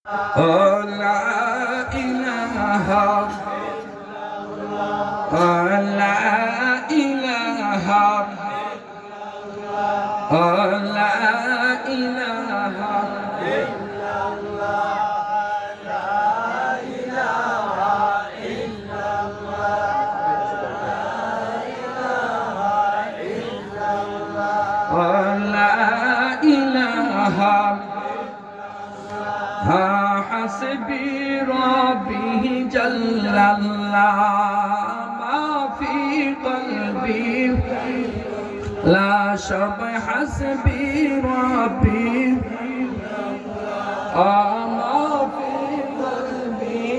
লা ইলাহা লা ইলাহা লা ইলাহা حسبي ربي جل الله ما في قلبي لا شب حسبي ربي ما في قلبي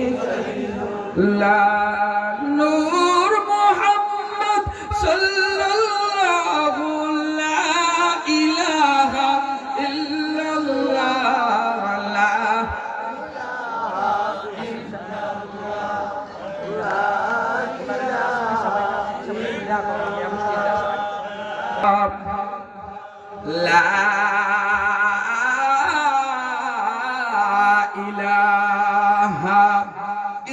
لا نور محمد صلى الله لا إله إلا الله لا لا إله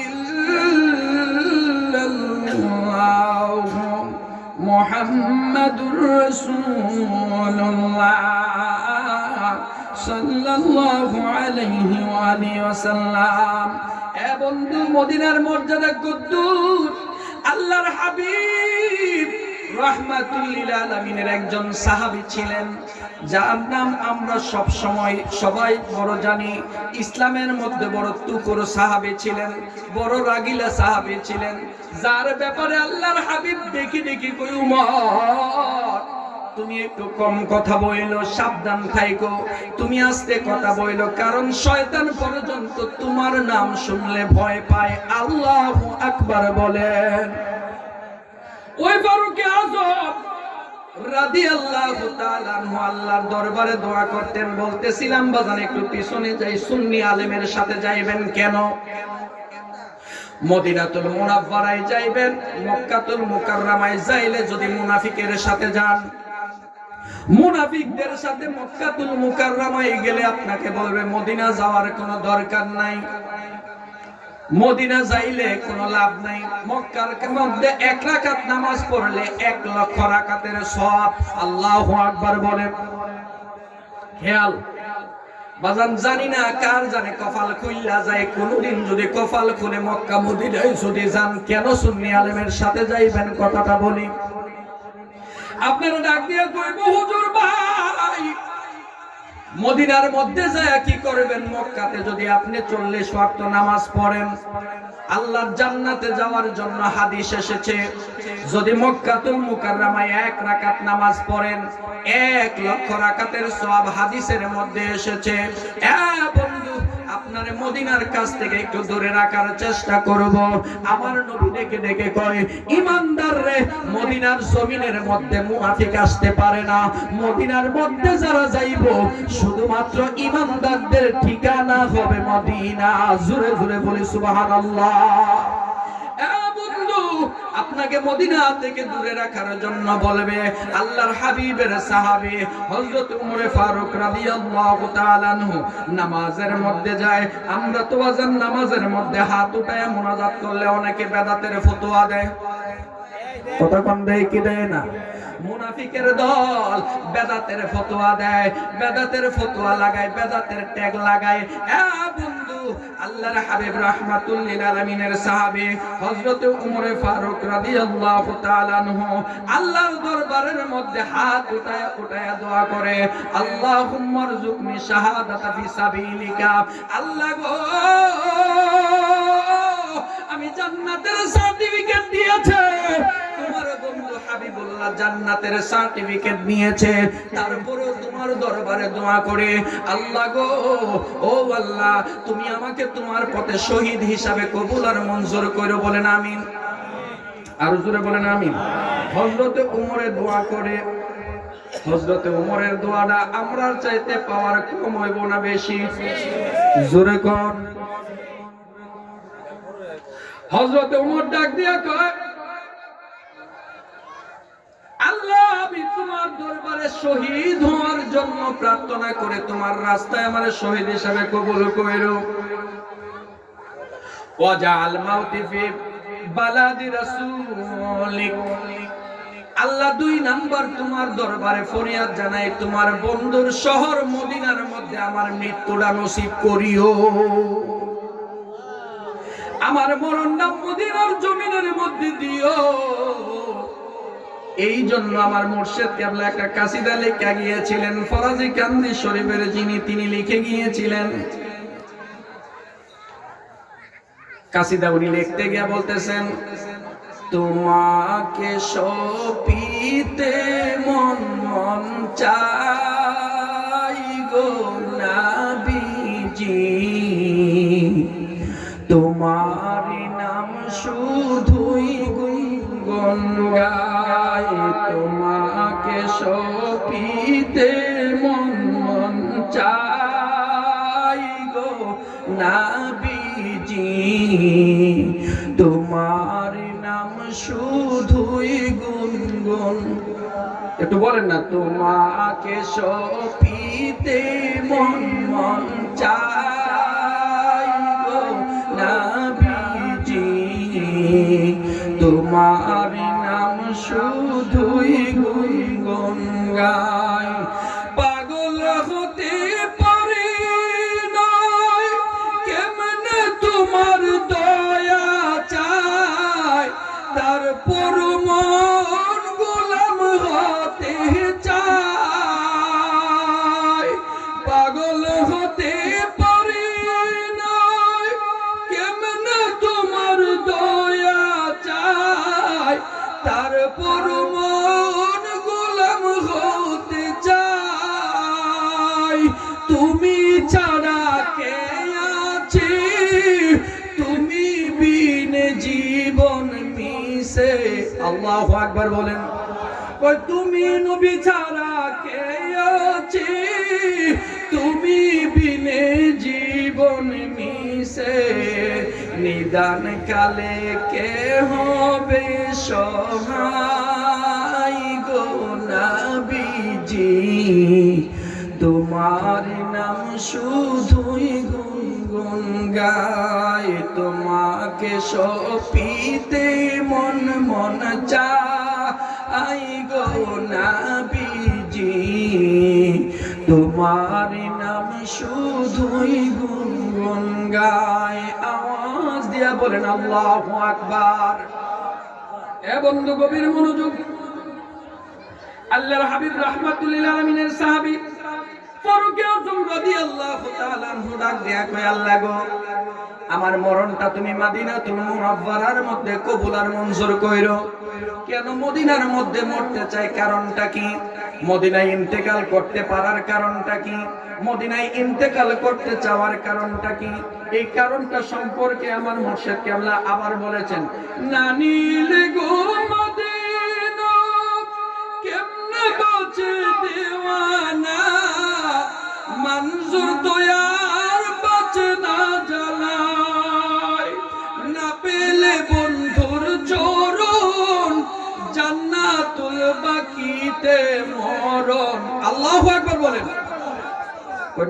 إلا الله محمد رسول الله صلى الله عليه وآله وسلم এ বন্ধু মদিনার মর্যাদা কদ্দুর আল্লাহর হাবিব রাহমাতুল লিল আলামিনের একজন সাহাবী ছিলেন যার নাম আমরা সব সময় সবাই বড় জানি। ইসলামের মধ্যে বড় তুখোর সাহাবী ছিলেন, বড় রাগিলা সাহাবী ছিলেন, যার ব্যাপারে আল্লাহর হাবিব দেখি দেখি কই উমর তুমি একটু কম কথা বইলো, সাবধান থাইকো, তুমি আস্তে কথা বইলো, কারণ শয়তান পর্যন্ত তোমার নাম শুনলে ভয় পায়। আল্লাহু আকবার বলেন। ওই ফারুকে আযম রাদিয়াল্লাহু তাআলা আনহু আল্লাহর দরবারে দোয়া করতেন। বলতেছিলাম বাজান একটু পিছনে যাই, সুন্নি আলেমের সাথে যাইবেন কেন? মদিনাতুল মুনাওয়ারায় যাইবেন, মক্কাতুল মুকাররমায় যাইলে যদি মুনাফিকের সাথে যান, মুনাফিকদের সাথে মক্কাতুল মুকাররমায় গেলে আপনাকে বলবে মদিনা যাওয়ার কোনো দরকার নাই, মদিনা যাইলে কোনো লাভ নাই। মক্কার মধ্যে 1 রাকাত নামাজ পড়লে 1 লক্ষ রাকাতের সওয়াব। আল্লাহু আকবার বলে। খেয়াল বাজান, জানি না কার জানে কপাল খুইলা যায়, কোনদিন যদি কপাল খুলে মক্কা মদিনায় যদি যান, কেন সুন্নি আলেমের সাথে যাইবেন কথাটা বলি। আপনারা ডাক দিয়ে কইব হুজুর ভাই মদিনার মধ্যে যায় কি করবেন? মক্কাতে যদি আপনি 40 ওয়াক্ত নামাজ পড়েন, আল্লাহর জান্নাতে যাওয়ার জন্য হাদিস এসেছে, যদি মক্কাতুল মুকাররমায় 1 রাকাত নামাজ পড়েন 1 লক্ষ রাকাতের সওয়াব হাদিসের মধ্যে এসেছে। বন্ধু আপনার মদিনার কাছ থেকে একটু দূরে রাখার চেষ্টা করব। আমার নবী ডেকে ডেকে কয়, ইমানদার রে, মদিনার জমিনের মধ্যে মুনাফিক আসতে পারে না। মদিনার মধ্যে যারা যাইব শুধুমাত্র ইমানদারদের ঠিকানা হবে মদিনা। জোরে জোরে বলি সুবহানাল্লাহ। আপনাকে মদিনা থেকে দূরে রাখার জন্য বলবে আল্লাহর হাবিবের সাহাবী হযরত ওমর ফারুক রাদিয়াল্লাহু তাআলা আনহু নামাজের মধ্যে যায়। আমরা তো আযান নামাজের মধ্যে হাত উঠায় মুনাজাত করলে অনেকে বেদাতের ফতোয়া দেয়। কথা কোন দেয় কি দেয় না? মুনাফিকের দল বেদাতের ফতোয়া দেয়, বেদাতের ফতোয়া লাগায়, বেদাতের ট্যাগ লাগায়। বন্ধু আল্লাহর হাবিব রাহমাতুল লিল আলামিনের সাহাবী হযরত ওমর ফারুক রাদিয়াল্লাহু তাআলা আনহু আল্লাহর দরবারের মধ্যে হাত উঠায়া উঠায়া দোয়া করে, আল্লাহুম্মা রযুকনি শাহাদাতা ফি সাবিলিকা। আল্লাহ গো, আমি জান্নাতের সার্টিফিকেট দিয়েছে, তোমার বন্ধু হাবিবুল্লাহ জান্নাতের সার্টিফিকেট নিয়েছে, তারপরে তোমার দরবারে দোয়া করে, আল্লাহ গো, ও আল্লাহ, তুমি আমাকে তোমার পথে শহীদ হিসাবে কবুল আর মঞ্জুর করো। বলেন আমিন। আর জোরে বলেন আমিন। হযরত ওমরে দোয়া করে, হযরত ওমরের দোয়াটা আমরার চাইতে পাওয়ার কম হইব না বেশি? জোরে কোন। হযরত ওমর ডাক দিয়া কয়, আল্লাহ আমি তোমার তোমার দরবারে শহীদ হওয়ার জন্য প্রার্থনা করে তোমার রাস্তায় আমার শহীদ হিসেবে কবুল কইরো। ওয়াজআল মাউতি ফি বালাদি রাসূলিক। আল্লাহ 2 নাম্বার তোমার দরবারে ফরিয়াদ জানাই তোমার বন্ধুর শহর মদিনার মধ্যে আমার মৃত্যুটা নসিব করিও। আমার মরণটা মদিনার জমিনের মধ্যে দিও। এই জন্য আমার মুর্শিদ কেবলা একটা কাসিদা লিখে গিয়েছিলেন, ফরাজি কান্দি শরীফের যিনি তিনি লিখে গিয়েছিলেন। কাসিদা উনি লিখতে গিয়ে বলতেছেন, তোমাকে সপিতে মন মন চাই গো নবীজি, তোমার নাম শুধুই গুনগুন গাই। তোমাকে সপিতে মন মন চাই গো নবীজি, তোমার নাম শুধুই গুনগুন। একটু বলেন না, তোমাকে সপিতে মন মন চাই গো নবীজি, তোমার নাম শুধুই গুনগুন গাই। পাগল হতে পারি নয়, কেমনে তোমার দয়া চাই, তারপর মন গোলাম হতে চাই। পাগল হতে পারি নয়, কেমনে তোমার দয়া চাই, তারপর মন গোলাম হতে চাই। তুমি ছাড়া কে আছে, তুমি বিনে জীবন মিশে। আল্লাহু আকবার বলেন। কই তুমি নবী ছাড়া কে আছে, তুমি বিনে জীবন মিশে। নিদান কালে কে হবে সহায় গো নবীজি, তোমার নাম শুধুই গুনগুন গাই। তোমাকে সপিতে মন মন চাই গো নবীজি, তোমার নাম শুধুই গুনগুন গাই। আওয়াজ দিয়া বলেন আল্লাহু আকবার। এ বন্ধু গভীর মনোযোগ। আল্লাহর হাবিব রাহমাতুল লিল আলামিনের সাহাবী ফারুক আযম রাদিয়াল্লাহু তাআলা আনহু ডাক দেয়া কয়, আল্লাহ গো, আমার মরণটা তুমি মদিনাতুল মুনাওয়ারার মধ্যে কবুল আর মঞ্জুর কইরো। কেন মদিনার মধ্যে মরতে চাই, কারণটা কি? মদিনায় ইন্তেকাল করতে পারার কারণটা কি? মদিনায় ইন্তেকাল করতে চাওয়ার কারণটা কি? এই কারণটা সম্পর্কে আমার মুর্শিদ কেবলা আবার বলেছেন, না নিলে গো মদিনা কেমনে বাঁচে দেওয়ানা, মঞ্জুর দয়ার বাঁচে না জ্বালায়। না পেলে বন্ধুর চরণ জান্নাতুল বাকিতে মরণ। আল্লাহু আকবার বলেন।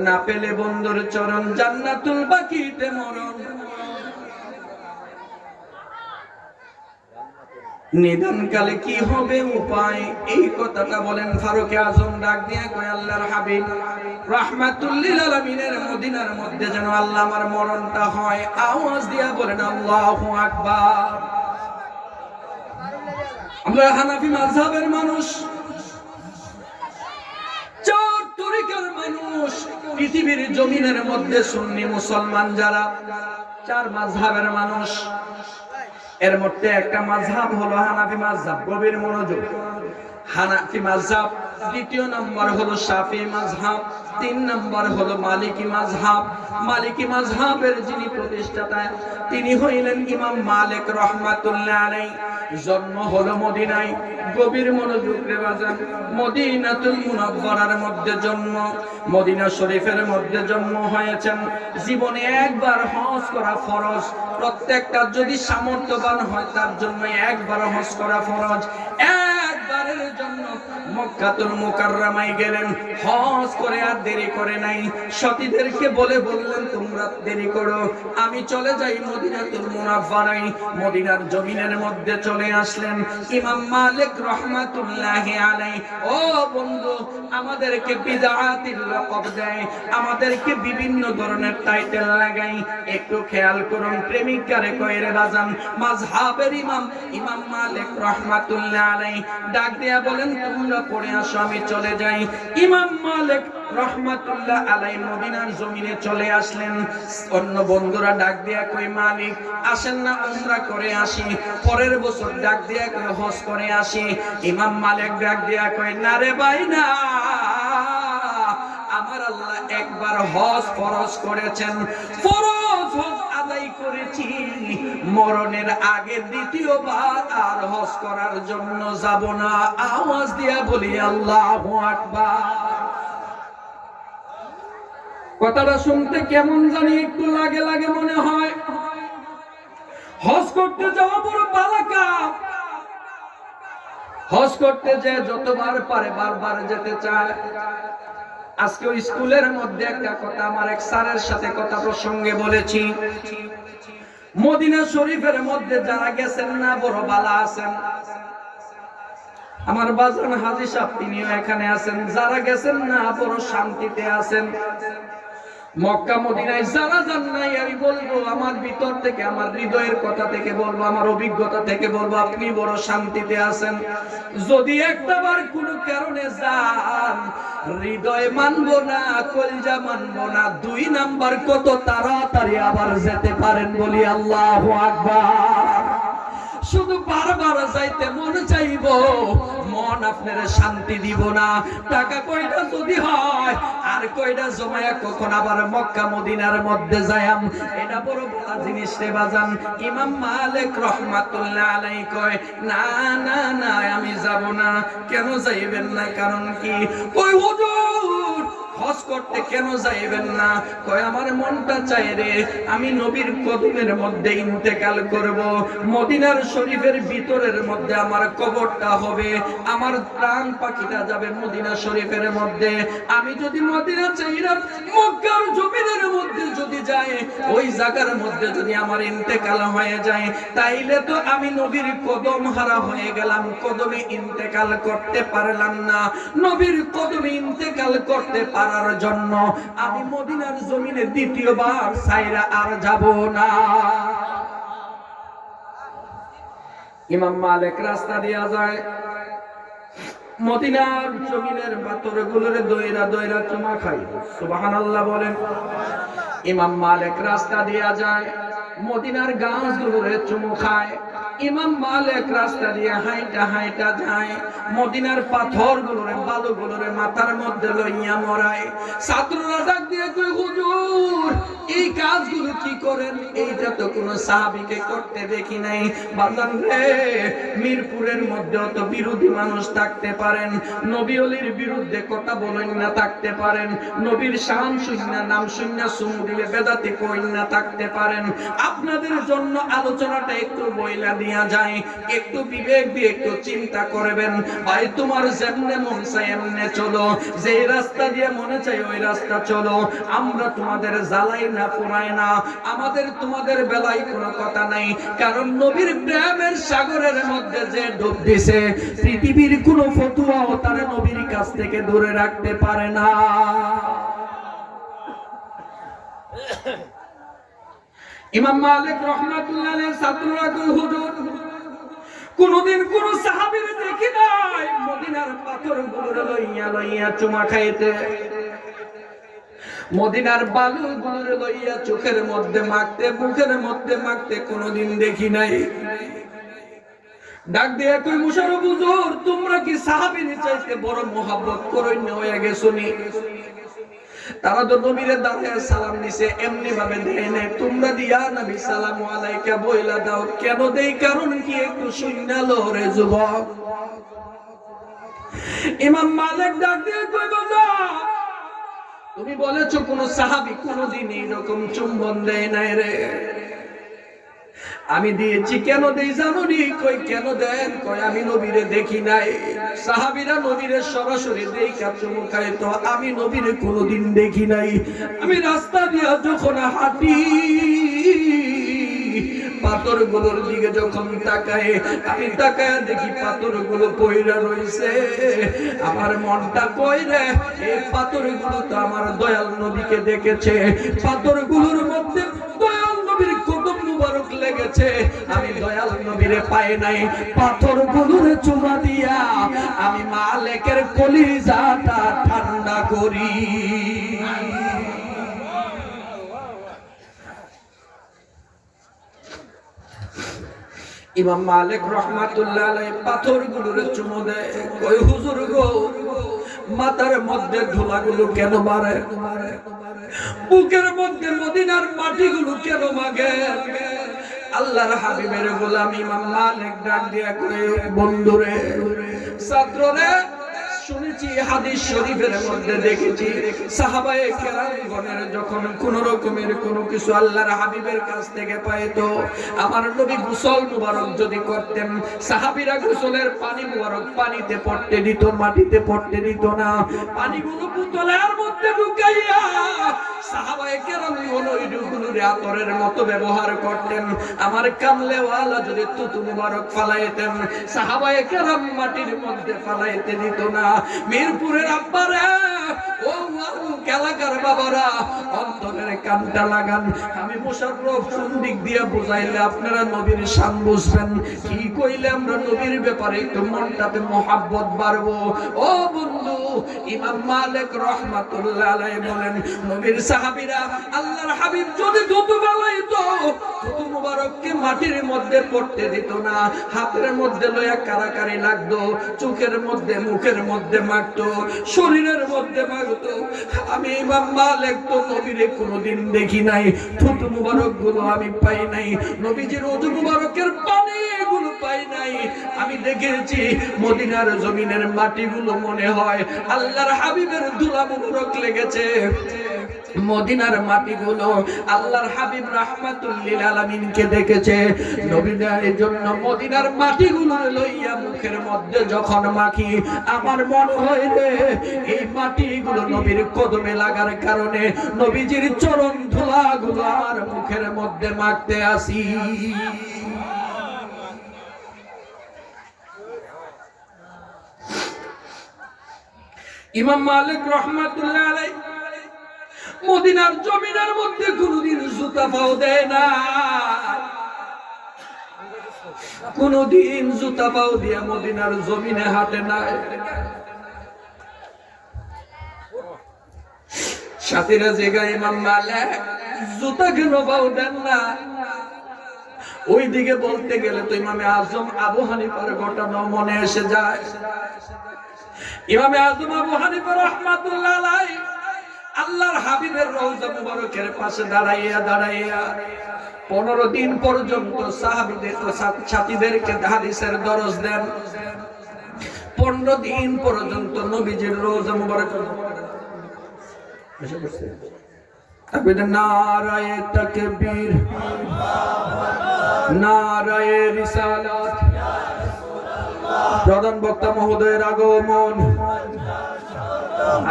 না পেলে বন্ধুর চরণ জান্নাতুল বাকিতে মরণ। নিদান কালে কি হবে উপায়, এই কথাটা বলেন ফারুক আযম ডাক দিয়া কয়, আল্লাহর হাবিব রাহমাতুল লিল আলামিনের মদিনার মধ্যে যেন আল্লাহ আমার মরণটা হয়। আওয়াজ দিয়া বলেন আল্লাহু আকবার। আমরা হানাফি মাযহাবের মানুষ, চার তরিকার মানুষ। পৃথিবীর জমিনের মধ্যে সুন্নি মুসলমান যারা, চার মাযহাবের মানুষ। এর মধ্যে একটা মাযহাব হলো হানাফি মাযহাব। গভীর মনোযোগ। হানাফি মাযহাব, দ্বিতীয় নম্বর হলো শাফিঈ মাযহাব, 3 নম্বর হলো মালিকি মাযহাব। মালিকি মাযহাবের যিনি প্রতিষ্ঠাতা তিনি হইলেন ইমাম মালিক রাহমাতুল্লাহ আলাইহি। জন্ম হলো মদিনায়। গভীর মনোযোগ রে বাজান। মদিনাতুল মুনাওয়ারার মধ্যে জন্ম, মদিনা শরীফের মধ্যে জন্ম হয়েছেন। জীবনে একবার হজ করা ফরজ। প্রত্যেকটা যদি সামর্থ্যবান হয় তার জন্য একবার হজ করা ফরজ। একবারের জন্য মক্কা মক্কাতুল মুকাররমায় গেলেন, হজ করে আর দেরি করে নাই। সতীদেরকে বললেন তোমরা দেরি করো, আমি চলে যাই মদিনাতুল মুনাওয়ারায়। মদিনার জমিনের মধ্যে চলে আসলেন ইমাম মালিক রহমাতুল্লাহি আলাইহি। ও বন্ধু, আমাদেরকে বিদআতির লকব দেয়, আমাদেরকে বিভিন্ন ধরনের টাইটেল লাগাই। একটু খেয়াল করুন, প্রেমিক কারে কয় রে বাজান? মাযহাবের ইমাম ইমাম মালিক রহমাতুল্লাহি আলাইহি ডাক দিয়া বলেন তোমরা পড়ে আসো, আমি চলে যাই। ইমাম মালিক রহমাতুল্লাহ আলাইহি মদিনার জমিনে চলে আসলেন। অন্য বন্ধুরা ডাক দিয়া কই মালিক আসেন না, উমরা করে আসি, পরের বছর ডাক দিয়া কই হজ করে আসি। ইমাম মালিক ডাক দিয়া কই না রে ভাই না, আমার আল্লাহ একবার হজ ফরজ করেছেন, ফরজ হজ আদায় করেছি, মরণের আগে দ্বিতীয়বার আর হজ করার জন্য যাব না। আওয়াজ দিয়া বলি আল্লাহু আকবার। কথাটা শুনতে কেমন জানি একটু লাগে লাগে মনে হয়। হজ করতে যাওয়া বড় বালাকা, হজ করতে যে যতবার পারে বারবার যেতে চায়। আজকে ওই স্কুলের মধ্যে একটা কথা আমার এক স্যারের সাথে কথা প্রসঙ্গে বলেছি। মদিনা শরীফের মধ্যে যারা গেছেন না বড় বালা আছেন। আমার বাজান হাজী সাহেব তিনিও এখানে আছেন, যারা গেছেন না বড় শান্তিতে আছেন। মক্কা মদিনায় যারা যান নাই, আমি বলবো আমার ভিতর থেকে, আমার হৃদয়ের কথা থেকে বলবো, আমার অভিজ্ঞতা থেকে বলবো, আপনি বড় শান্তিতে আছেন। যদি একটাবার কোনো কারণে যান, হৃদয় মানবো না, কলজা মানবো না, 2 নাম্বার কত তাড়াতাড়ি আবার যেতে পারেন বলি আল্লাহু আকবার। শুধু বারবার যাইতে মন চাইবো, মন আপনারা শান্তি দিব না। টাকা কয়টা যদি হয় আর কয়টা জমায়া কখন আবার মক্কা মদিনার মধ্যে যায়াম, এটা বড় ভালো জিনিস রে বাজান। ইমাম মালিক রহমাতুল্লাহ আলাইহি কয় না না না, আমি যাব না। কেন যাইবেন না? কারণ কি? কই হুজুর হজ করতে কেন যাইবেন না? কয় আমার মনটা চায় রে, আমি নবীর কদমের মধ্যে ইন্তেকাল করব, মদিনার শরীফের ভিতরের মধ্যে আমার কবরটা হবে, আমার প্রাণ পাখিটা যাবে মদিনা শরীফের মধ্যে। আমি যদি মদিনা চাইরা মক্কার জমিনের মধ্যে যদি যাই, ওই জায়গার মধ্যে যদি আমার ইন্তেকাল হয়ে যায়, তাইলে তো আমি নবীর কদম হারা হয়ে গেলাম, কদমে ইন্তেকাল করতে পারলাম না। নবীর কদমে ইন্তেকাল করতে পারার জন্য আমি মদিনার জমিনে দ্বিতীয়বার ছাইরা আর যাব না। ইমাম মালিক রাস্তা দিয়া যায়, মদিনার জমিনের পাথরগুলোরে দইরা দইরা চুমা খায়। সুবহানাল্লাহ বলেন। ইমাম মালিক রাস্তা দিয়া যায়, মদিনার গাছগুলোরে চুমু খায়। ইমাম মালিক রাস্তা দিয়ে হাইটা হাইটা যায়, মদিনার পাথরগুলোরে বালুগুলোরে মাথার মধ্যে লইয়া মরায়। ছাত্ররা ডাক দিয়ে কই হুজুর এই কাজগুলো কি করেন? এইটা তো কোনো সাহাবীকে করতে দেখি নাই। বাজান রে, মিরপুরের মধ্যে অত বিরোধী মানুষ থাকতে পারেন, নবী ওলির বিরুদ্ধে কথা বলেন না থাকতে পারেন, নবীর শান শুননা নাম শুননা সুম দিলে বেদাতি কইন না থাকতে পারেন। আপনাদের জন্য আলোচনাটা একটু বইলা দিয়া যায়, একটু বিবেক দিয়ে একটু চিন্তা করবেন। ভাই তোমার যেমনে মন চাই এমনে চলো, যে রাস্তা দিয়ে মনে চাই ওই রাস্তা চলো। আমরা তোমাদের জ্বালাই না, পোড়াই না, আমাদের তোমাদের বেলায় কোনো কথা নাই। কারণ নবীর প্রেমের সাগরের মধ্যে যে ডুব দিছে, পৃথিবীর কোনো ফতুয়াও তার নবীর কাছ থেকে দূরে রাখতে পারে না। ইমাম মালিক রহমাতুল্লাহ আলাইহি ছাত্ররা কই হুজুর কোনদিন কোন সাহাবীর দেখি নাই মদিনার পাথরগুলো লইয়া লইয়া চুমা খাইতে, মদিনার বালুগুলো লইয়া চোখের মধ্যে মাখতে, মুখের মধ্যে মাখতে কোনদিন দেখি নাই। ডাক দিয়া কই মুশারফ হুজুর তোমরা কি সাহাবীর চাইতে বড় মোহাব্বত করইন হয়ে গেছনি? তারা তো নবীরে দাঁড়ায় সালাম দিছে, এমনি ভাবে দেয় না, তোমরা দিয়া নবী সালামু আলাইকা বইলা দাও। কেন দেই? কারণ কি? একটু শুনালো রে যুবক। ইমাম মালিক ডাক দিয়ে কই বাবা তুমি বলেছো কোন সাহাবী কোনদিন এরকম চুম্বন দেয় নাই রে। আমি দিয়েছি কেন দেই জানুনি? কই কেন দেন? কই আমি নবীরে দেখি নাই। সাহাবীরা নবীরে সরাসরি দেখা চুমু খায়, তো আমি নবীরে কোনোদিন দেখি নাই। আমি রাস্তা দিয়া যখন হাঁটি, পাথরগুলোর দিকে যখন তাকাই, আমি তাকায় দেখি পাথরগুলো পইরা রইছে। আমার মনটা কই রে, এই পাথরগুলো তো আমার দয়াল নবীকে দেখেছে। পাথরগুলোর মধ্যে দয়াল নবীর কদম মুবারক লেগেছে, আমি দয়াল নবীরে পাই নাই। পাথরগুলোর চুমা দিয়া আমি মালিকের কলিজাটা ঠান্ডা করি। ইমাম মালিক রাহমাতুল্লাহ আলাইহি পাথরগুলোর চুমো দেয়। কই হুজুর গো, মাথার মধ্যে ধুলাগুলো কেন মারে? বুকের মধ্যে মদিনার মাটিগুলো কেন মাগে? আল্লাহর হাবিবের গোলাম ইমাম মালিক ডাক দিয়া কই, বন্ধুরে, ছাত্ররে, শুনেছি হাদিস শরীফের মধ্যে দেখেছি সাহাবায়ে কেরামগণের যখন কোন রকমের কোনো কিছু আল্লাহর হাবিবের কাছ থেকে পাইতো, আমার নবী গোসল মুবারক যদি করতেন, সাহাবীরা গোসলের পানি মুবারক পানিতে পড়তে দিত, মাটিতে পড়তে দিত না। পানিগুলো বোতলের মধ্যে ঢুকাইয়া সাহাবায়ে কেরামগণ ওইগুলোর আতরের মতো ব্যবহার করতেন। আমার কামলেওয়ালা যদি তুতু মুবারক ফালাইতেন, সাহাবায়ে কেরাম মাটির মধ্যে ফালাইতে দিত না। মিরপুরের আব্বারা, ও এলাকার বাবারা, অন্তরের কানটা লাগান। আমি মোশাররফ কোন দিক দিয়ে বুঝাইলে আপনারা নবীর শান বুঝবেন, কি কইলে আমরা নবীর ব্যাপারে একটু মনটাতে মহাব্বত বাড়বো। ও বন্ধু, ইমাম মালিক রাহমাতুল্লাহ আলাইহি বলেন, নবীর সাহাবীরা আল্লাহর হাবিব যদি থুতু বানাইতো, থুতু মুবারককে মাটির মধ্যে পড়তে দিত না, হাতের মধ্যে লয়া কারাকারি লাগতো, চোখের মধ্যে মুখের মধ্যে মাখতো, শরীরের মধ্যে মাখতো। আমি ইমাম মালিক তো নবীরে কোনোদিন দেখি নাই, থুতু মুবারক গুলো আমি পাই নাই, নবীজির ওযু মুবারকের পানি গুলো পাই নাই। আমি দেখেছি মদিনার জমিনের মাটিগুলো মনে হয় আল্লাহর হাবিবের ধুলা মুবারক লেগেছে। মদিনার মাটিগুলো আল্লাহর হাবিব রাহমাতুল লিল আলামিনকে দেখেছে। নবীরা এজন্য মদিনার মাটিগুলো লইয়া মুখের মধ্যে যখন মাখি, আমার মনে হয় রে, এই মাটিগুলো নবীর কদমে লাগার কারণে নবীজির চরণ ধুলাগুলো আমার মুখের মধ্যে মাখতে আসি। ইমাম মালিক রাহমাতুল্লাহ আলাইহি মদিনার জমিনের মধ্যে কোনদিন জুতা পাও দেয় না, কোনদিন জুতা পাও দিয়া মদিনার জমিনে হাঁটে না। সাথীরা জায়গা ইমাম মালিক জুতা কেন পাও দেন না? ওইদিকে বলতে গেলে তো ইমামে আজম আবু হানিফার ঘটনা মনে এসে যায়। ইমামে আজম আবু হানিফা রাহমাতুল্লাহ আলাইহি আল্লাহর হাবিবের রওজা মুবারকের পাশে দাঁড়াইয়া 15 দিন পর্যন্ত সাহাবীদের ও সাথীদেরকে হাদিসের দরস দেন। 15 দিন পর্যন্ত নবীজির রওজা মুবারক নারায়ে তাকবীর, নারায়ে রিসালাত, প্রধান বক্তা মহোদয়ের আগমন,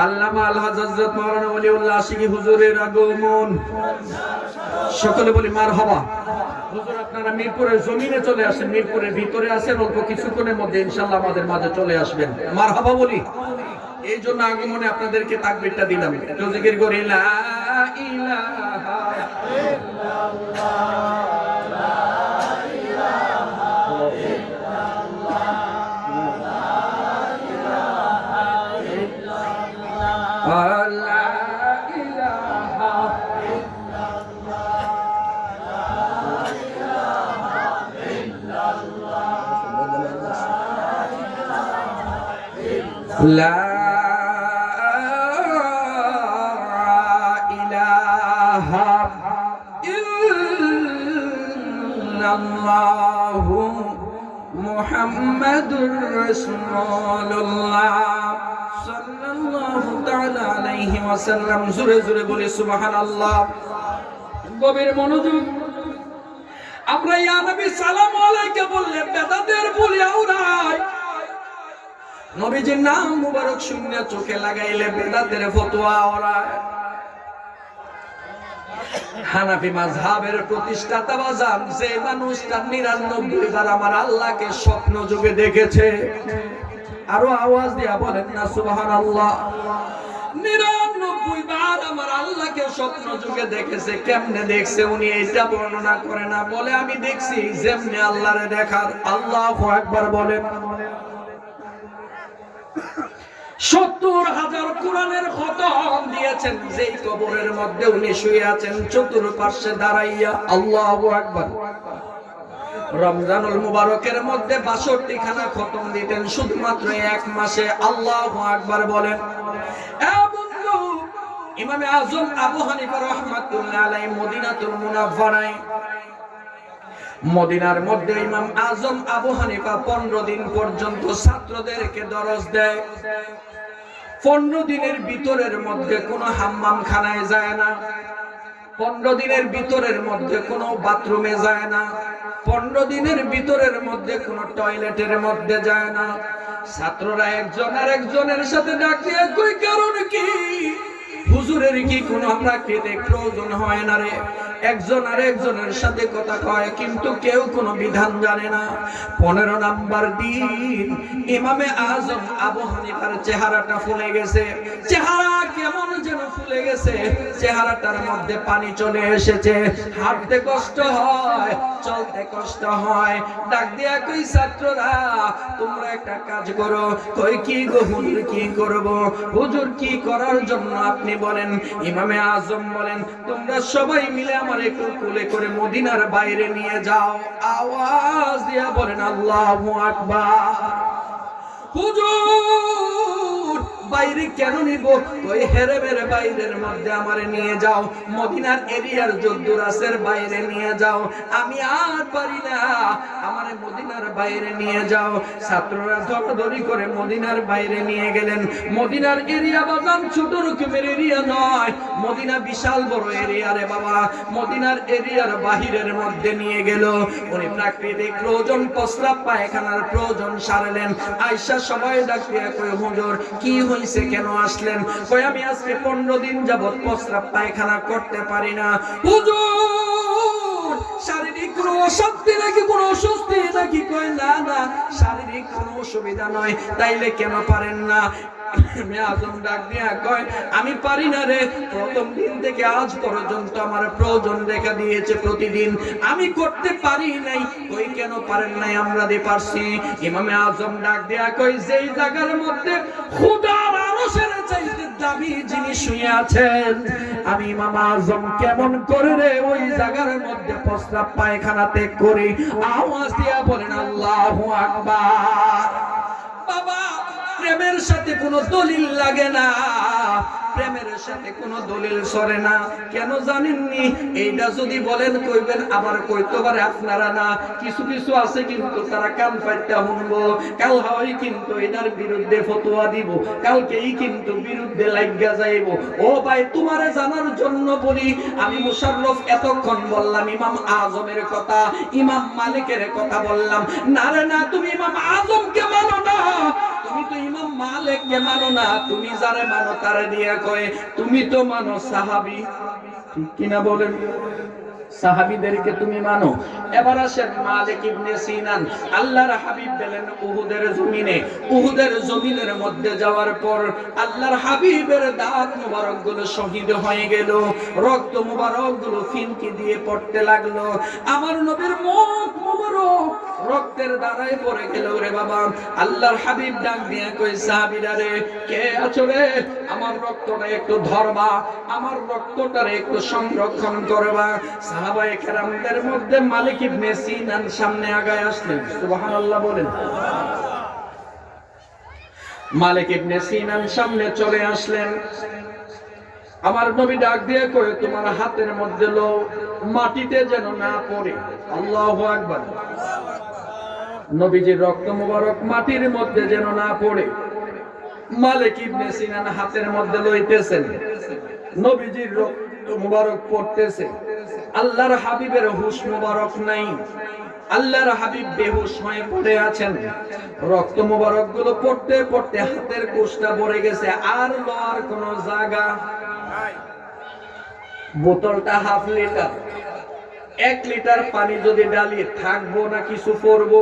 আল্লামা আল হযরত মাওলানা ওলিউল্লাহ আশিকি হুজুরের আগমন। সকলে বলি মারহাবা। হুজুর আপনারা মিরপুরের জমিনে চলে আসেন, মিরপুরের ভিতরে আছেন, অল্প কিছুক্ষণের মধ্যে ইনশাআল্লাহ আমাদের মাঝে চলে আসবেন। মারহাবা বলি। এই জন্য আগমনে আপনাদেরকে তাকবীরটা দিলাম। একটু জিকির করি লা ইলাহা ইল্লাল্লাহ। লা ইলাহা ইল্লাল্লাহু মুহাম্মাদুর রাসূলুল্লাহ সাল্লাল্লাহু তাআলা আলাইহি ওয়াসাল্লাম। জোরে জোরে বলি সুবহানাল্লাহ। গভীর মনোযোগ। আমরা ইয়া নবী সালাম আলাইকা বললে বেদাতের বলিয়া উড়াই, নবীজির নাম মুবারক শূন্য চোখে লাগাইলে বেদাতের ফতোয়া ওড়ায়। হানাফি মাযহাবের প্রতিষ্ঠাতা বাজান যে মানুষটা ৯৯ বার আমার আল্লাহকে স্বপ্ন যুগে দেখেছে, আরো আওয়াজ দিয়া বলেন না সুবহানাল্লাহ। ৯৯ বার আমার আল্লাহকে স্বপ্ন যুগে দেখেছে। কেমনে দেখছে উনি এটা বর্ণনা করে না, বলে আমি দেখছি যেমনি আল্লাহরে দেখার। আল্লাহু আকবার বলেন। ৭০,০০০ কোরআনের খতম দিয়েছেন যেই কবরের মধ্যে উনি শুয়ে আছেন, চতুর্পার্শ্বে দাঁড়াইয়া। আল্লাহু আকবার। রমজানুল মুবারকের মধ্যে ৬২ খানা খতম দিতেন শুধুমাত্র এক মাসে। আল্লাহু আকবার বলেন। বন্ধু, ইমামে আজম আবু হানিফা রাহমাতুল্লাহ আলাইহি মদিনাতুল মুনাওয়ারায়, মদিনার মধ্যে ইমাম আজম আবু হানিফা 15 দিন পর্যন্ত ছাত্রদেরকে দরস দেয়। 15 দিনের ভিতরের মধ্যে কোনো হাম্মাম খানায় যায় না, 15 দিনের ভিতরের মধ্যে কোনো বাথরুমে যায় না, 15 দিনের ভিতরের মধ্যে কোনো টয়লেটের মধ্যে যায় না। ছাত্ররা একজন আর একজনের সাথে ডাক দিয়ে কই কারণ কি? হুজুরের কি কোনো প্রাকৃতিক প্রয়োজন হয় না রে? একজন আর একজনের সাথে কথা কয়, কিন্তু কেউ কোনো বিধান জানে না। 15 নাম্বার দিন ইমামে আজম আবু হানিফার চেহারাটা ফুলে গেছে। চেহারা কেমন যেন ফুলে গেছে, চেহারাটার মধ্যে পানি চলে এসেছে, হাঁটতে কষ্ট হয়, চলতে কষ্ট হয়। ডাক দিয়া কই ছাত্ররা তোমরা একটা কাজ করো। কই কি গো হুজুর, কি করব? হুজুর কি করার জন্য আপনি বলেন। ইমামে আজম বলেন তোমরা সবাই মিলে আমার একটু কোলে করে মদিনার বাইরে নিয়ে যাও। আওয়াজ দিয়া বলেন আল্লাহু আকবার। হুজুর বাইরে কেন নিব? ওই হেরেমের বাইরের মধ্যে আমারে নিয়ে যাও, মদিনার এরিয়ার যদ্দুরাসের বাইরে নিয়ে যাও, আমি আর পারি না, আমারে মদিনার বাইরে নিয়ে যাও। ছাত্ররা ধরাধরি করে মদিনার বাইরে নিয়ে গেলেন। মদিনার এরিয়া বাজান ছোট রকমের এরিয়া নয়, মদিনা বিশাল বড় এরিয়া রে বাবা। মদিনার এরিয়ার বাহিরের মধ্যে নিয়ে গেল। উনি প্রাকৃতিক প্রয়োজন, প্রস্রাব পায়খানার প্রয়োজন সারলেন। আয়েশা সবাই ডাকিয়া কই হুজুর কি হইছে, কেন আসলেন? কই আমি আজকে 15 দিন যাবত প্রস্রাব পায়খানা করতে পারি না। হুজুর শারীরিক কোনো অশান্তি নাকি কোনো অস্বস্তি নাকি? কই না না, শারীরিক কোনো অসুবিধা নয়। তাইলে কেন পারেন না? আজম ডাক দিয়া কয় আমি পারি না রে, প্রথম দিন থেকে আজ পর্যন্ত আমার প্রয়োজন দেখা দিয়েছে প্রতিদিন, আমি করতে পারি নাই। কই কেন পারেন নাই? আমরা দিয়ে পারছি। ইমামে আজম ডাক দিয়া কই যেই জায়গার মধ্যে খোদার আরশের চাইতে দামি যিনি শুয়ে আছেন, আমি ইমাম আজম কেমন করে রে ওই জায়গার মধ্যে প্রস্রাব পায়খানা ত্যাগ করি? আওয়াজ দিয়া বলেন আল্লাহু আকবার। বাবা প্রেমের সাথে কোনো দলিল লাগে না, প্রেমের সাথে কোনো দলিল সরে না। কেন জানেননি? এইটা যদি বলেন কইবেন আবার কইতে পারে আপনারা না। কিছু কিছু আছে কিন্তু তারা কান পাইতে শুনবো, কাল হয় কিন্তু এটার বিরুদ্ধে ফতোয়া দিব, কালকেই কিন্তু বিরুদ্ধে লাগিয়া যাইব। ও ভাই তোমারে জানার জন্য বলি, আমি মুশাররফ এতক্ষণ বললাম ইমাম আজমের কথা, ইমাম মালিকের কথা বললাম না রে না, তুমি ইমাম আজমকে মানো না, তুমি তো ইমাম মালিককে মানো না, তুমি যারে মানো তারে দিয়ে কয় তুমি তো মানো সাহাবী, ঠিক কিনা বলেন? সাহাবীদেরকে তুমি মানো। এবার আসেন মালিক ইবনে সিনান, আল্লাহর হাবিব গেলেন উহুদের জমিনে। উহুদের জমিনের মধ্যে যাওয়ার পর আল্লাহর হাবিবের দাঁত মোবারক গুলো শহীদ হয়ে গেল, রক্ত মোবারক গুলো ফিনকি দিয়ে পড়তে লাগলো। আমার নবীর মুখ মোবারক রক্তের ধারায় পড়ে গেল রে বাবা। আল্লাহর হাবিব ডাক দিয়ে কই সাহাবীরা রে, কে আছো রে? আমার রক্তটা একটু ধরবা, আমার রক্তটারে একটু সংরক্ষণ করবা। সাহাবায়ে কেরামদের মধ্যে মালিক ইবনে সিনান সামনে আগায় আসলেন। সুবহানাল্লাহ বলেন। মালিক ইবনে সিনান সামনে চলে আসলেন। আমার নবী ডাক দিয়ে কয় তোমার হাতের মধ্যে লও, মাটিতে যেন না পড়ে। আল্লাহু আকবার। নবীজির রক্ত মোবারক মাটির মধ্যে যেন না পড়ে। মালিক ইবনে সিনান হাতের মধ্যে লইতেছেন, নবীজির রক্ত মোবারক পড়তেছে। আল্লাহর হাবিবের হুশ মুবারক নাই, আল্লাহর হাবিব বেহুশ হয়ে পড়ে আছেন। রক্ত মুবারক গুলো পড়তে পড়তে হাতের কোষটা ভরে গেছে, আর লওয়ার কোন জায়গা। বোতলটা হাফ লিটার, 1 লিটার পানি যদি ডালি থাকবো না কিছু পড়বো?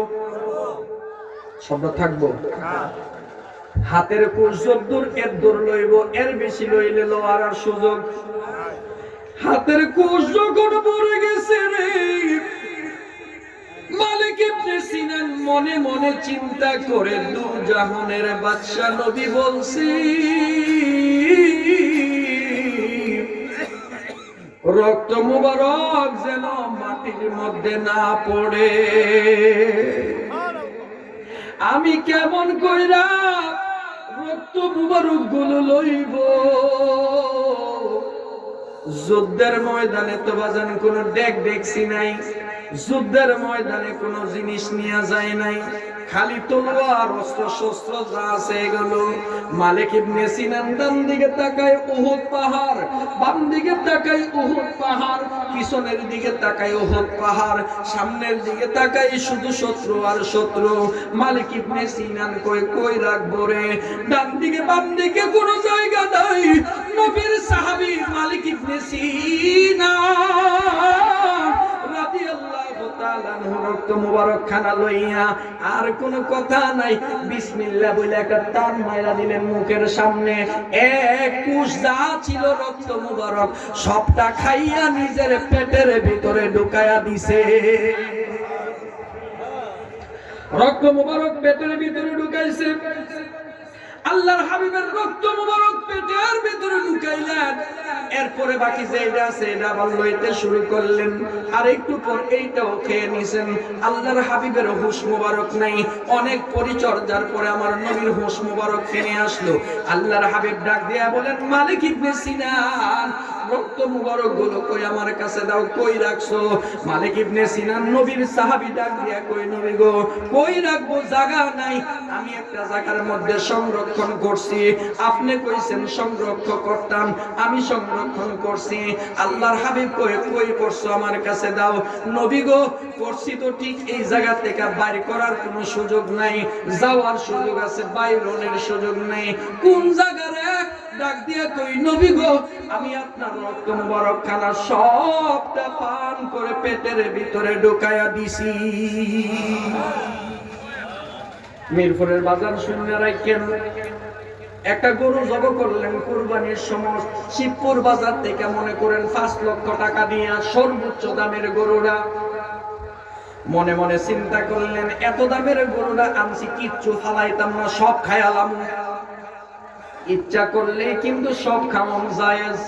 সব থাকবো। হাতের কোষ যদ্দূর এর দূর লইব, এর বেশি লইলে লওয়ার আর সুযোগ। হাতের কোষ যখন ভরে গেছে রে, মালিক ইবনে সিনান মনে মনে চিন্তা করে, দু জাহানের বাদশা নবী বলছি রক্ত মুবারক যেন মাটির মধ্যে না পড়ে। আমি কেমন কইরা রক্ত মুবারক গুলো লইব? যুদ্ধের ময়দানে তো বাজান কোন ডেক দেখছি নাই, যুদ্ধের ময়দানে কোন জিনিস নিয়ে যায় নাই, খালি তলোয়ার অস্ত্র শস্ত্র যা আছে এগুলো। মালিক ইবনে সিনান ডান দিকে তাকায় উহুদ পাহাড়, বাম দিকে তাকায় উহুদ পাহাড়, পিছনের দিকে তাকায় উহুদ পাহাড়, সামনের দিকে তাকায় শুধু শত্রু আর শত্রু। মালিক ইবনে সিনান কই রাখবো রে? ডান দিকে বাম দিকে কোনো জায়গা নাই। নবীর সাহাবী মালিক ইবনে সিনান রাদিয়াল্লাহু তাআলা রক্ত মুবারক খানা লইয়া আর কোন কথা নাই, বিসমিল্লাহ বলে একটা টান মাইরা দিলেন মুখের সামনে। এক কুশ যা ছিল রক্ত মুবারক সবটা খাইয়া নিজের পেটের ভিতরে ঢুকায়া দিছে। রক্ত মুবারক পেটের ভিতরে ঢুকাইছে। আল্লাহর হাবিবের রক্ত মুবারক পেটের ভিতরে ঢুকাইলেন। এরপরে বাকি যেটা আছে এটা আবার লইতে শুরু করলেন, আর একটু পর এইটাও খেয়ে নিছেন। আল্লাহর হাবিবের হুশ মুবারক নাই। অনেক পরিচর্যার পরে আমার নবীর হুশ মুবারক ফিরে আসলো। আল্লাহর হাবিব ডাক দিয়া বলেন, মালিক ইবনে সিনান রক্ত মুবারক গুলো কই আমার কাছে দাও। কই রাখছো? মালিক ইবনে সিনান নবীর সাহাবী ডাক দিয়া কই, নবী গো কই রাখবো? জায়গা নাই, আমি একটা জায়গার মধ্যে সংরক্ষণ করছি। আপনি কইছেন সংরক্ষণ করতাম, আমি সংরক্ষণ করছি। আল্লাহর হাবিব কই করছো? আমার কাছে দাও। নবী গো করছি তো ঠিক, এই জায়গা থেকে বাইর করার কোনো সুযোগ নাই, যাওয়ার সুযোগ আছে, বাইরনের সুযোগ নেই। কোন জায়গারে? ডাক দিয়া কই, নবী গো আমি আপনার রক্ত মুবারক খানা সবটা পান করে পেটের ভিতরে ঢুকায়া দিছি। মিরপুরের বাজার শূন্য রাখেন, একটা গরু জবাই করলেন কুরবানির সময়। শিবপুর বাজার থেকে মনে করেন 5 লক্ষ টাকা দিয়া সর্বোচ্চ দামের গরুরা। মনে মনে চিন্তা করলেন, এত দামের গরুরা আনছি, কিচ্ছু ফালাইতাম না, সব খায়ালাম। ইচ্ছা করলে কিন্তু সব খাওয়ান জায়েজ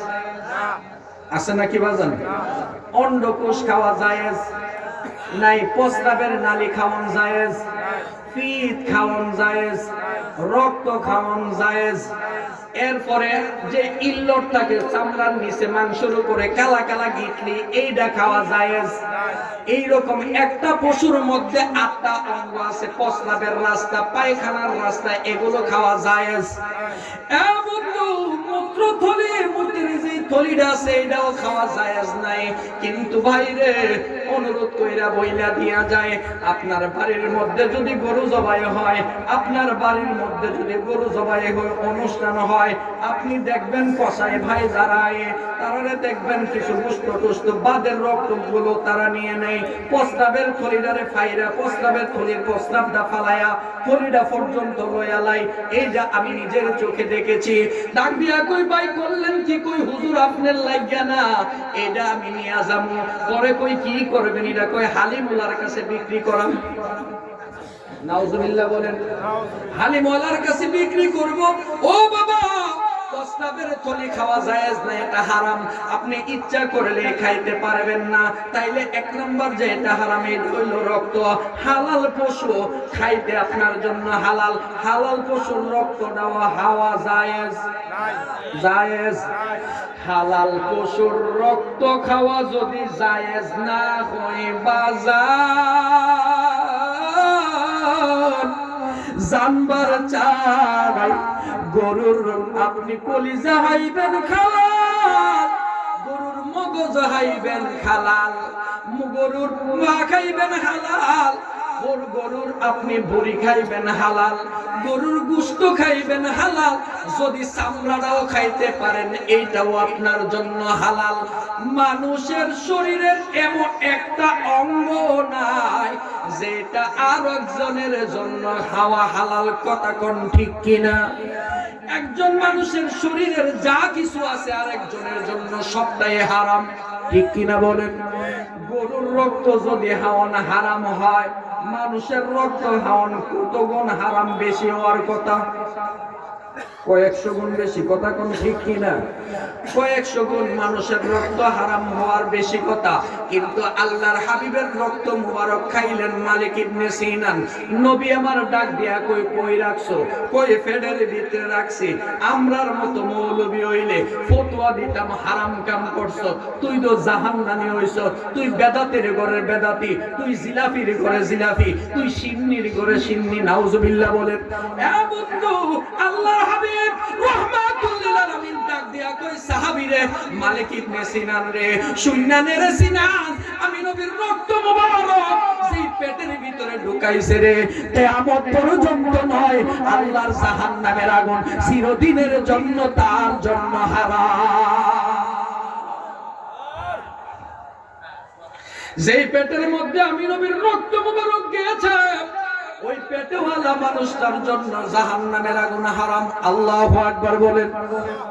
আছে নাকি বাজান? অন্ডকোষ খাওয়া জায়েজ নাই, প্রস্রাবের নালী খাওয়ান জায়েজ, পিত খাওয়ান জায়েজ, রক্ত খাওয়ান জায়েজ। এরপরে যে ইল্লট থাকে চামড়ার নিচে মাংসের উপরে কালা কালা গিটলি, এইটা খাওয়া জায়েজ। এইরকম একটা পশুর মধ্যে 8টা অঙ্গ আছে, প্রস্রাবের রাস্তা, পায়খানার রাস্তা, এগুলো খাওয়া জায়েজ। মূত্রথলি, মূত্রের যে থলিটা আছে এটাও খাওয়া জায়েজ নাই। কিন্তু ভাইরে অনুরোধ কইরা বইলা দিয়া যায়, আপনার বাড়ির মধ্যে যদি গরু জবাই হয়, আপনার বাড়ির মধ্যে যদি গরু জবাই অনুষ্ঠান হয়, আপনি দেখবেন কসাই ভাই যারা তারা দেখবেন কিছু গুস্ত টুস্ত বাদের রক্তগুলো তারা নিয়ে নেয়, প্রস্রাবের থলিটারে ফাইরা, প্রস্রাবের থলির প্রস্রাবটা ফালায়া থলিটা পর্যন্ত লয়ালাই। এইটা আমি নিজের চোখে দেখেছি। ডাক দিয়া কই, ভাই করলেন কি? কই হুজুর আপনার লাগিয়া না, এটা আমি নিয়ে যাবো। পরে কই কি করবেন? এটা কই হালিমুল্লাহর কাছে বিক্রি করাম। নাউজুবিল্লাহ বলেন, হালিমুল্লাহর কাছে বিক্রি করব। ও বাবা, প্রস্রাবের থলি খাওয়া জায়েজ না, এটা হারাম। আপনি ইচ্ছা করলে খাইতে পারবেন না। তাইলে 1 নাম্বার যে এটা হারাম, এটা হইল রক্ত। হালাল পশু খাইতে আপনার জন্য হালাল, হালাল পশুর রক্ত দেওয়া হাওয়া জায়েজ, জায়েজ। হালাল পশুর রক্ত খাওয়া যদি জায়েজ না হয় বাজার, জানবার চাই গরুর আপনি কলিজা হাইবেন খাওয়া, গরুর মগজ খাইবেন হালাল, গরুর মা খাইবেন হালাল, গরুর আপনি বড়ি খাইবেন হালাল, গরুর গোশত খাইবেন হালাল, যদি চামড়াটাও খাইতে পারেন এইটাও আপনার জন্য হালাল। মানুষের শরীরের এমন একটা অঙ্গ নাই যেটা আরেকজনের জন্য খাওয়া হালাল, কথা কোন ঠিক কিনা? একজন মানুষের শরীরের যা কিছু আছে আরেকজনের জন্য সবটাই হারাম, ঠিক কিনা বলেন? গরুর রক্ত যদি হাওয়ান হারাম হয়, মানুষের রক্ত হাওয়ান কত গুণ হারাম বেশি হওয়ার কথা? কয়েকশো গুণ বেশি, কথা কোন ঠিক কিনা? কয়েকশো গুণ মানুষের রক্ত হারাম হওয়ার বেশি কথা। কিন্তু আল্লাহর হাবিবের রক্ত মুবারক খাইলেন মালিক ইবনে সিনান। নবী আমার ডাক দিয়া কই কই রাখছো? কই ফেডের ভিতরে রাখছি। আমরার মতো মৌলবী হইলে ফতোয়া দিতাম হারাম কাম করছো, তুই তো জাহান্নামী হইছ, তুই বেদাতের ঘরের বেদাতি, তুই জিলাফির ঘরে জিলাফি, তুই সিন্নির ঘরে সিন্নি। নাউজুবিল্লাহ বলেন। এ বন্ধু, আল্লাহর হাবিব রাহমাতুল লিল আলামিন ডাক দিয়া কই সাহাবীরে, মালিক ইবনে সিনান রে, শুননানে রে সিনান, আমি নবীর রক্ত মুবারক যেই পেটের ভিতরে ঢুকাইছে রে, কিয়ামত পর্যন্ত নয়, আল্লাহর জাহান্নামের আগুন চিরদিনের জন্য তার জন্য হারাম। যেই পেটের মধ্যে আমি নবীর রক্ত মুবারক গিয়েছে, ওই পেটওয়ালা মানুষটার জন্য জাহান্নামের আগুন হারাম। আল্লাহু আকবার বলেন।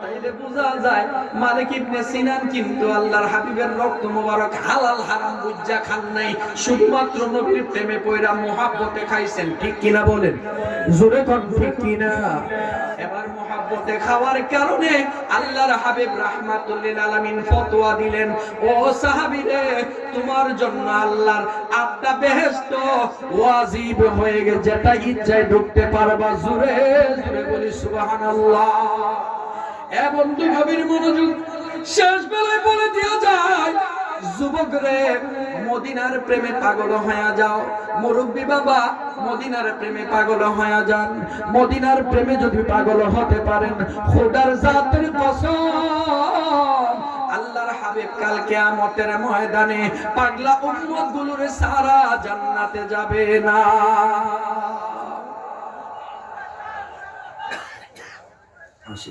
তাইলে বোঝা যায় মালিক ইবনে সিনান কিন্তু আল্লাহর হাবিবের রক্ত মুবারক হালাল হারাম বুঝা খান নাই, শুধুমাত্র নবীর প্রেমে পয়রা মুহাব্বতে খাইছেন, ঠিক কিনা বলেন? জোরে কোন ঠিক কিনা? এবার মুহাব্বতে খাওয়ার কারণে আল্লাহর হাবিব রাহমাতুল লিল আলামিন ফতোয়া দিলেন, ও সাহাবীরে, তোমার জন্য আল্লাহর 8টা বেহেশত ওয়াজিব হয়ে গেছে, যেটা ইচ্ছায় ঢুকতে পারবা। জোরে জোরে বলি সুবহানাল্লাহ। এ বন্ধু, গভীর মনোযোগ। শেষ বেলায় বলে দিয়া যায়, যুবক রে, মদিনার প্রেমে পাগল হয়ে যাও। মুরব্বী বাবা, মদিনার প্রেমে পাগল হয়ে যান। মদিনার প্রেমে যদি পাগল হতে পারেন, খোদার জাতের কসম, আল্লাহর হাবিব কাল কিয়ামতের ময়দানে পাগলা উম্মত গুলোরে সারা জান্নাতে যাবে না। আসি